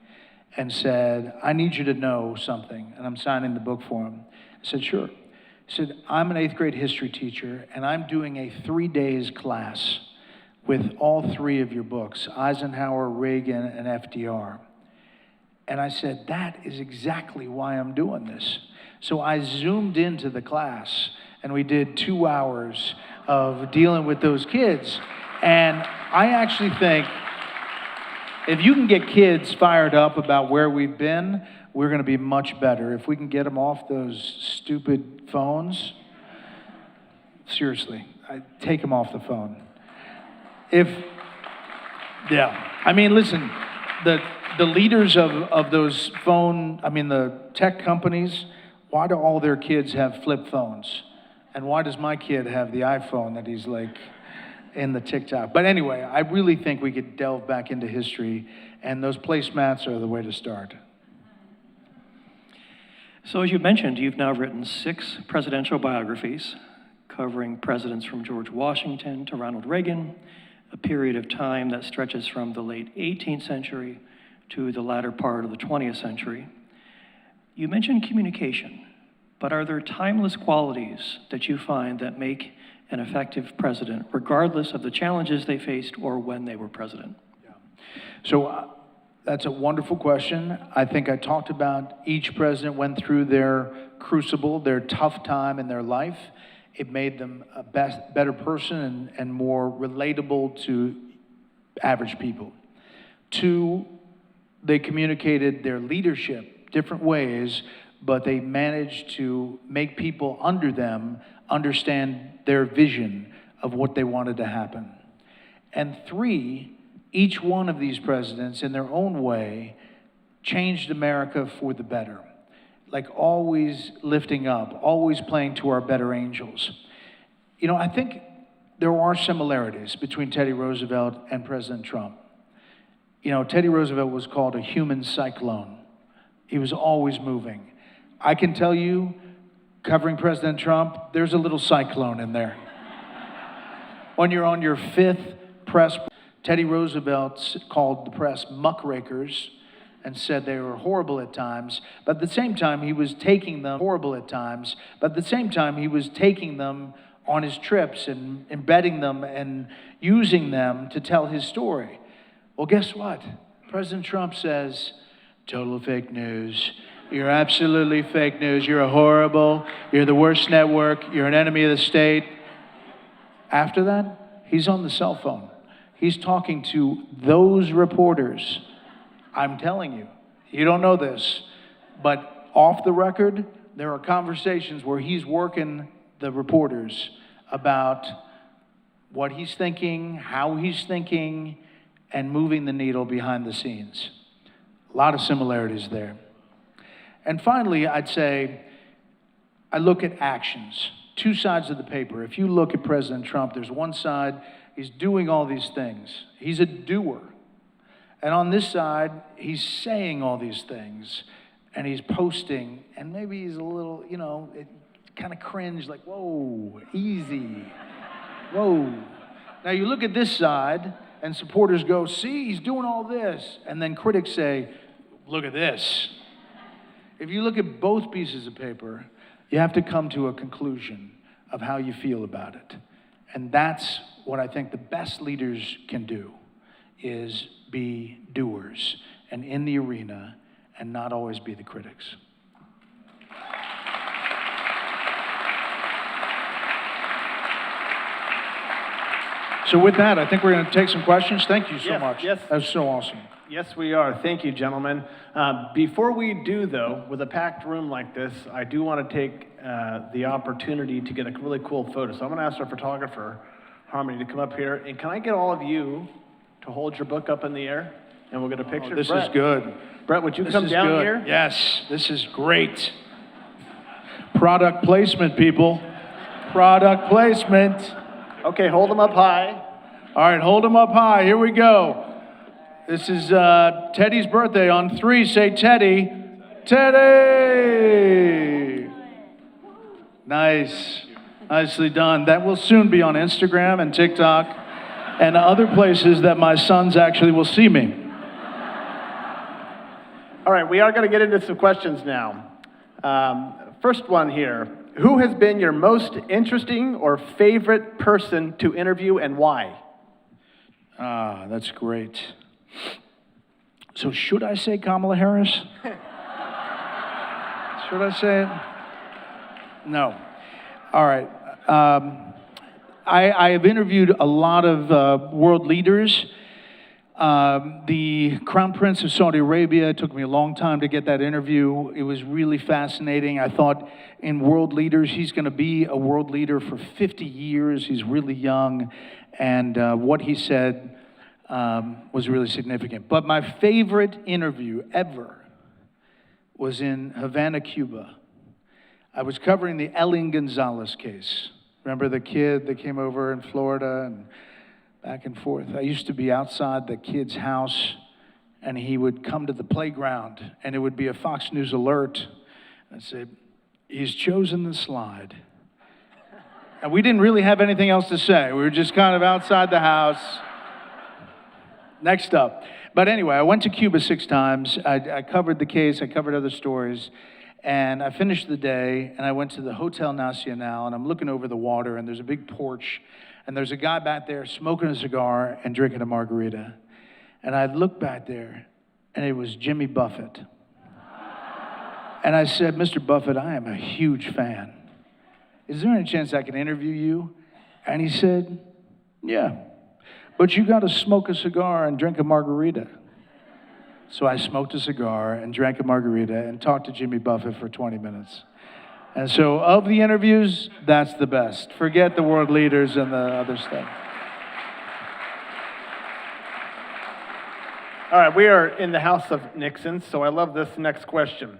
and said, I need you to know something. And I'm signing the book for him. I said, sure. He said, I'm an 8th grade history teacher, and I'm doing a 3 days class with all 3 of your books, Eisenhower, Reagan, and FDR. And I said, that is exactly why I'm doing this. So I zoomed into the class, and we did 2 hours of dealing with those kids. And I actually think if you can get kids fired up about where we've been, we're going to be much better. If we can get them off those stupid phones, seriously, take them off the phone. I mean, listen, the leaders of those the tech companies, why do all their kids have flip phones? And why does my kid have the iPhone that he's like in the TikTok? But anyway, I really think we could delve back into history, and those placemats are the way to start. So as you mentioned, you've now written 6 presidential biographies covering presidents from George Washington to Ronald Reagan, a period of time that stretches from the late 18th century to the latter part of the 20th century. You mentioned communication, but are there timeless qualities that you find that make an effective president, regardless of the challenges they faced or when they were president? Yeah. So That's a wonderful question. I think I talked about each president went through their crucible, their tough time in their life. It made them a better person and more relatable to average people. Two, they communicated their leadership different ways, but they managed to make people under them understand their vision of what they wanted to happen. And three, each one of these presidents, in their own way, changed America for the better. Like always lifting up, always playing to our better angels. You know, I think there are similarities between Teddy Roosevelt and President Trump. You know, Teddy Roosevelt was called a human cyclone. He was always moving. I can tell you, covering President Trump, there's a little cyclone in there. When you're on your fifth press, Teddy Roosevelt called the press muckrakers and said they were horrible at times, but at the same time he was taking them on his trips and embedding them and using them to tell his story. Well, guess what? President Trump says, total fake news. You're absolutely fake news. You're horrible. You're the worst network. You're an enemy of the state. After that, he's on the cell phone. He's talking to those reporters. I'm telling you, you don't know this, but off the record, there are conversations where he's working the reporters about what he's thinking, how he's thinking, and moving the needle behind the scenes. A lot of similarities there. And finally, I'd say, I look at actions, two sides of the paper. If you look at President Trump, there's one side, he's doing all these things. He's a doer. And on this side, he's saying all these things, and he's posting, and maybe he's a little, you know, it kind of cringe, like, whoa, easy, whoa. Now you look at this side, and supporters go, see, he's doing all this. And then critics say, look at this. If you look at both pieces of paper, you have to come to a conclusion of how you feel about it. And that's what I think the best leaders can do, is be doers and in the arena and not always be the critics. So with that, I think we're going to take some questions. Thank you so much. Yes. That was so awesome. Yes, we are. Thank you, gentlemen. Before we do, though, with a packed room like this, I do want to take the opportunity to get a really cool photo. So I'm going to ask our photographer, Harmony, to come up here. And can I get all of you to hold your book up in the air? And we'll get a picture. This Brett. is good. Brett, would you come down good. here? Yes, this is great. Product placement, people. Product placement. Okay, hold them up high. All right, hold them up high. Here we go. This is Teddy's birthday. On 3, say Teddy. Teddy! Nice. Nicely done. That will soon be on Instagram and TikTok and other places that my sons actually will see me. All right, we are going to get into some questions now. First one here. Who has been your most interesting or favorite person to interview and why? Ah, that's great. So should I say Kamala Harris? Should I say it? No. All right. I have interviewed a lot of world leaders. The Crown Prince of Saudi Arabia, it took me a long time to get that interview. It was really fascinating. I thought in world leaders, he's going to be a world leader for 50 years. He's really young. And what he said was really significant. But my favorite interview ever was in Havana, Cuba. I was covering the Elian Gonzalez case. Remember the kid that came over in Florida and back and forth? I used to be outside the kid's house, and he would come to the playground, and it would be a Fox News alert. I'd say, he's chosen the slide. And we didn't really have anything else to say. We were just kind of outside the house. Next up. But anyway, I went to Cuba 6 times. I covered the case. I covered other stories. And I finished the day, and I went to the Hotel Nacional, and I'm looking over the water, and there's a big porch, and there's a guy back there smoking a cigar and drinking a margarita. And I looked back there, and it was Jimmy Buffett. And I said, Mr. Buffett, I am a huge fan. Is there any chance I can interview you? And he said, yeah, but you got to smoke a cigar and drink a margarita. So I smoked a cigar and drank a margarita and talked to Jimmy Buffett for 20 minutes. And so of the interviews, that's the best. Forget the world leaders and the other stuff. All right, we are in the house of Nixon, so I love this next question.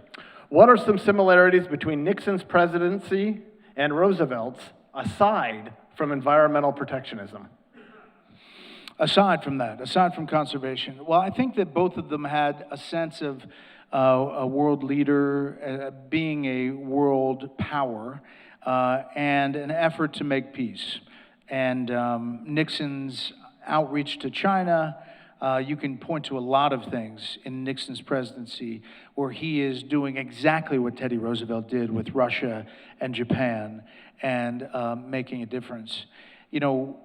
What are some similarities between Nixon's presidency and Roosevelt's, aside from environmental protectionism? Aside from that, aside from conservation, well, I think that both of them had a sense of a world leader, being a world power, and an effort to make peace. And Nixon's outreach to China, you can point to a lot of things in Nixon's presidency where he is doing exactly what Teddy Roosevelt did with Russia and Japan and making a difference. You know,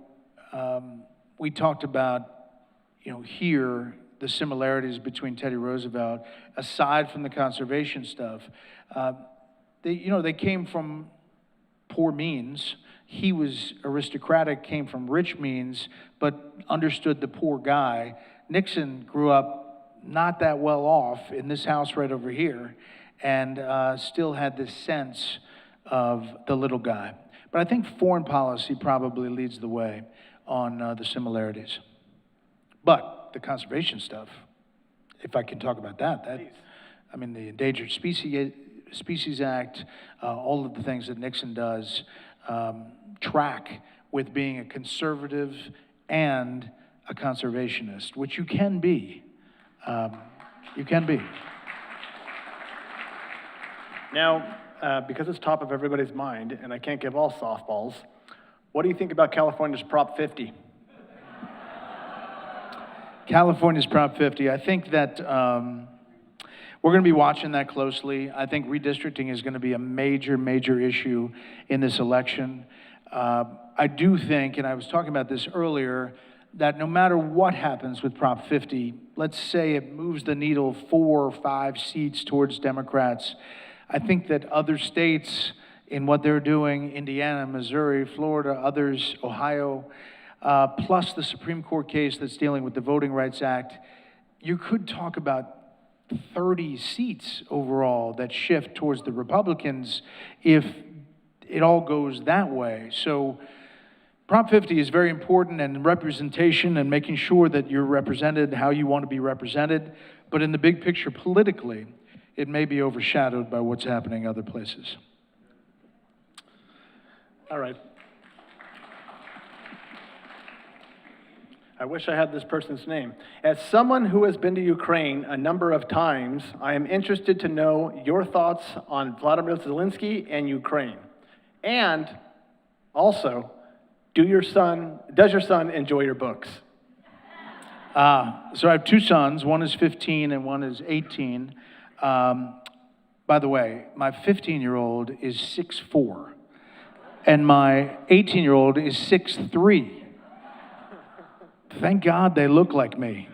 we talked about, here, the similarities between Teddy Roosevelt, aside from the conservation stuff. They came from poor means. He was aristocratic, came from rich means, but understood the poor guy. Nixon grew up not that well off in this house right over here, and still had this sense of the little guy. But I think foreign policy probably leads the way on the similarities. But the conservation stuff, if I can talk about that, I mean, the Endangered Species Act, all of the things that Nixon does track with being a conservative and a conservationist, which you can be. You can be. Now, because it's top of everybody's mind, and I can't give all softballs, what do you think about California's Prop 50? California's Prop 50. I think that we're going to be watching that closely. I think redistricting is going to be a major, major issue in this election. I do think, and I was talking about this earlier, that no matter what happens with Prop 50, let's say it moves the needle 4 or 5 seats towards Democrats, I think that other states in what they're doing, Indiana, Missouri, Florida, others, Ohio, plus the Supreme Court case that's dealing with the Voting Rights Act, you could talk about 30 seats overall that shift towards the Republicans if it all goes that way. So Prop 50 is very important, and representation and making sure that you're represented how you want to be represented. But in the big picture politically, it may be overshadowed by what's happening other places. All right. I wish I had this person's name. As someone who has been to Ukraine a number of times, I am interested to know your thoughts on Vladimir Zelensky and Ukraine. And also, does your son enjoy your books? So I have 2 sons. One is 15 and one is 18. By the way, my 15-year-old is 6'4", and my 18-year-old is 6'3". Thank God they look like me.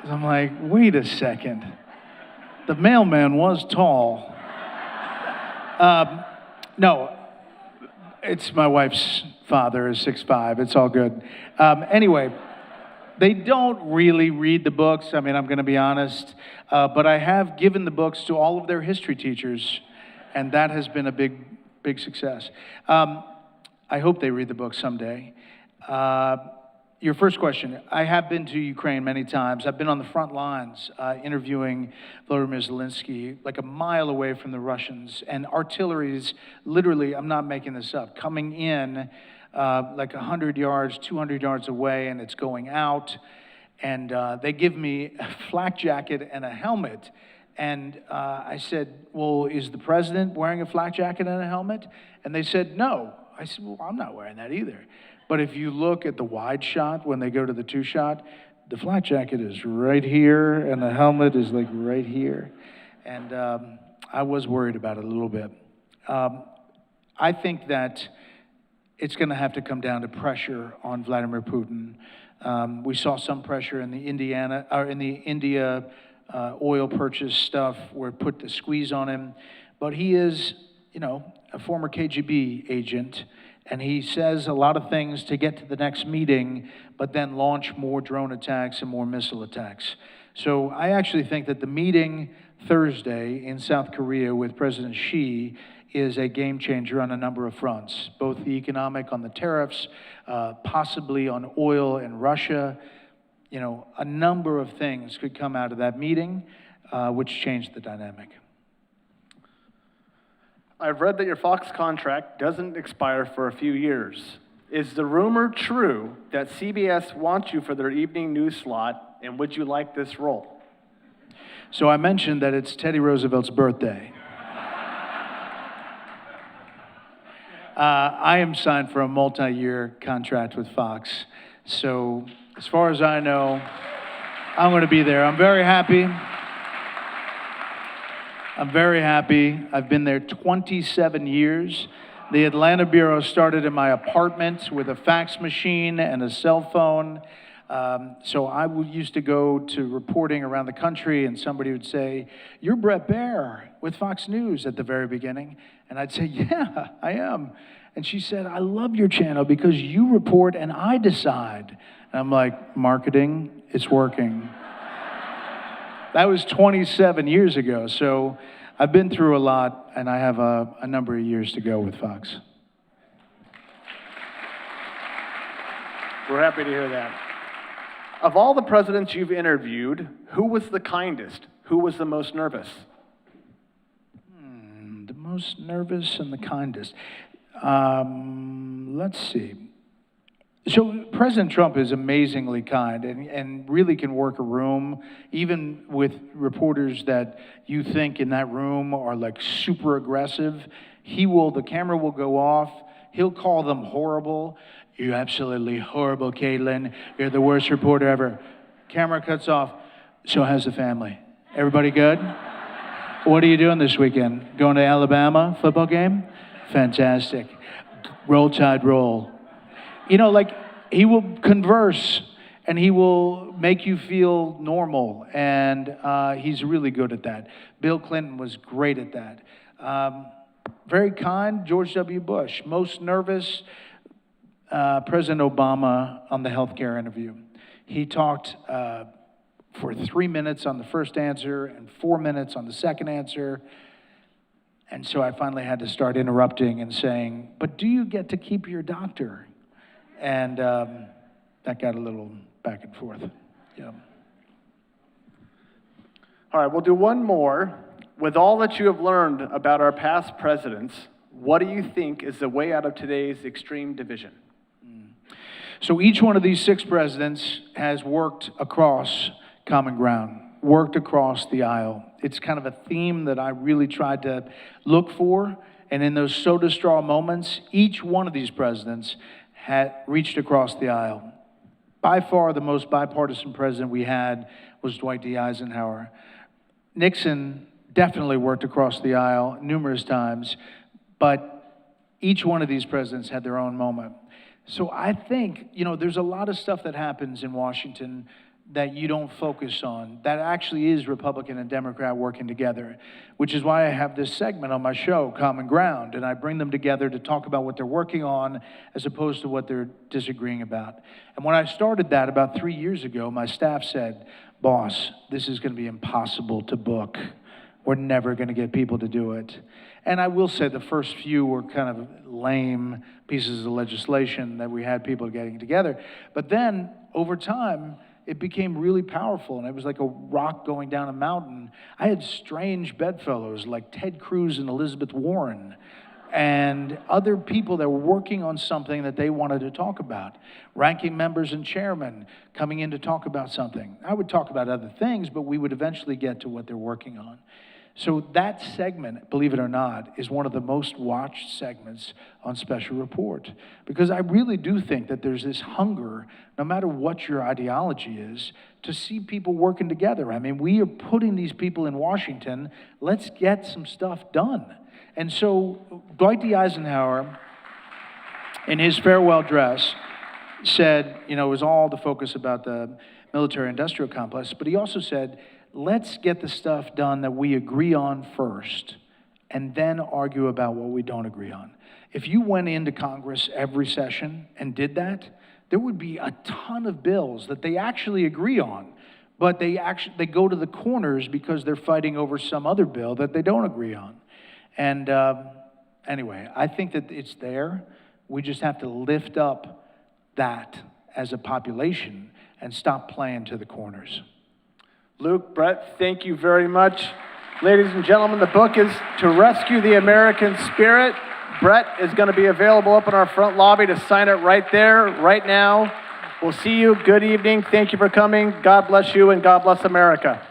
I'm like, wait a second. The mailman was tall. No, it's my wife's father is 6'5". It's all good. Anyway, they don't really read the books. I mean, I'm going to be honest. But I have given the books to all of their history teachers, and that has been a big, big success. I hope they read the book someday. Your first question, I have been to Ukraine many times. I've been on the front lines interviewing Volodymyr Zelensky, like a mile away from the Russians. And artillery's literally, I'm not making this up, coming in like 100 yards, 200 yards away, and it's going out. And they give me a flak jacket and a helmet. And I said, well, is the president wearing a flak jacket and a helmet? And they said, no. I said, well, I'm not wearing that either. But if you look at the wide shot, when they go to the 2-shot, the flak jacket is right here, and the helmet is like right here. And I was worried about it a little bit. I think that it's going to have to come down to pressure on Vladimir Putin We saw some pressure in the India oil purchase stuff where it put the squeeze on him. But he is, a former KGB agent, and he says a lot of things to get to the next meeting, but then launch more drone attacks and more missile attacks. So I actually think that the meeting Thursday in South Korea with President Xi is a game changer on a number of fronts, both the economic on the tariffs, possibly on oil and Russia. A number of things could come out of that meeting, which changed the dynamic. I've read that your Fox contract doesn't expire for a few years. Is the rumor true that CBS wants you for their evening news slot, and would you like this role? So I mentioned that it's Teddy Roosevelt's birthday. I am signed for a multi-year contract with Fox. So as far as I know, I'm going to be there. I'm very happy. I've been there 27 years. The Atlanta Bureau started in my apartment with a fax machine and a cell phone. So I used to go to reporting around the country, and somebody would say, "You're Bret Baier with Fox News" at the very beginning. And I'd say, "Yeah, I am." And she said, "I love your channel because you report and I decide." And I'm like, "Marketing, it's working." That was 27 years ago. So I've been through a lot, and I have a number of years to go with Fox. We're happy to hear that. Of all the presidents you've interviewed, who was the kindest? Who was the most nervous? The most nervous and the kindest. Let's see. So President Trump is amazingly kind and really can work a room, even with reporters that you think in that room are like super aggressive. The camera will go off. He'll call them horrible. "You're absolutely horrible, Caitlin. You're the worst reporter ever." Camera cuts off. "So how's the family? Everybody good? What are you doing this weekend? Going to Alabama football game? Fantastic. Roll Tide roll." He will converse and he will make you feel normal, and he's really good at that. Bill Clinton was great at that. Very kind, George W. Bush. Most nervous, President Obama on the healthcare interview. He talked for 3 minutes on the first answer and 4 minutes on the second answer. And so I finally had to start interrupting and saying, "But do you get to keep your doctor?" And that got a little back and forth. Yeah. All right, we'll do one more. With all that you have learned about our past presidents, what do you think is the way out of today's extreme division? So each one of these 6 presidents has worked across common ground, worked across the aisle. It's kind of a theme that I really tried to look for. And in those soda straw moments, each one of these presidents had reached across the aisle. By far, the most bipartisan president we had was Dwight D. Eisenhower. Nixon definitely worked across the aisle numerous times, but each one of these presidents had their own moment. So I think, there's a lot of stuff that happens in Washington that you don't focus on. That actually is Republican and Democrat working together, which is why I have this segment on my show, Common Ground, and I bring them together to talk about what they're working on as opposed to what they're disagreeing about. And when I started that about 3 years ago, my staff said, "Boss, this is going to be impossible to book. We're never going to get people to do it." And I will say the first few were kind of lame pieces of legislation that we had people getting together. But then over time, it became really powerful, and it was like a rock going down a mountain. I had strange bedfellows like Ted Cruz and Elizabeth Warren and other people that were working on something that they wanted to talk about. Ranking members and chairmen coming in to talk about something. I would talk about other things, but we would eventually get to what they're working on. So that segment, believe it or not, is one of the most watched segments on Special Report. Because I really do think that there's this hunger, no matter what your ideology is, to see people working together. I mean, we are putting these people in Washington. Let's get some stuff done. And so Dwight D. Eisenhower, in his farewell address, said, it was all the focus about the military-industrial complex, but he also said, let's get the stuff done that we agree on first, and then argue about what we don't agree on. If you went into Congress every session and did that, there would be a ton of bills that they actually agree on, but they go to the corners because they're fighting over some other bill that they don't agree on. And anyway, I think that it's there. We just have to lift up that as a population and stop playing to the corners. Luke, Bret, thank you very much. Ladies and gentlemen, the book is To Rescue the American Spirit. Bret is going to be available up in our front lobby to sign it right there, right now. We'll see you. Good evening. Thank you for coming. God bless you, and God bless America.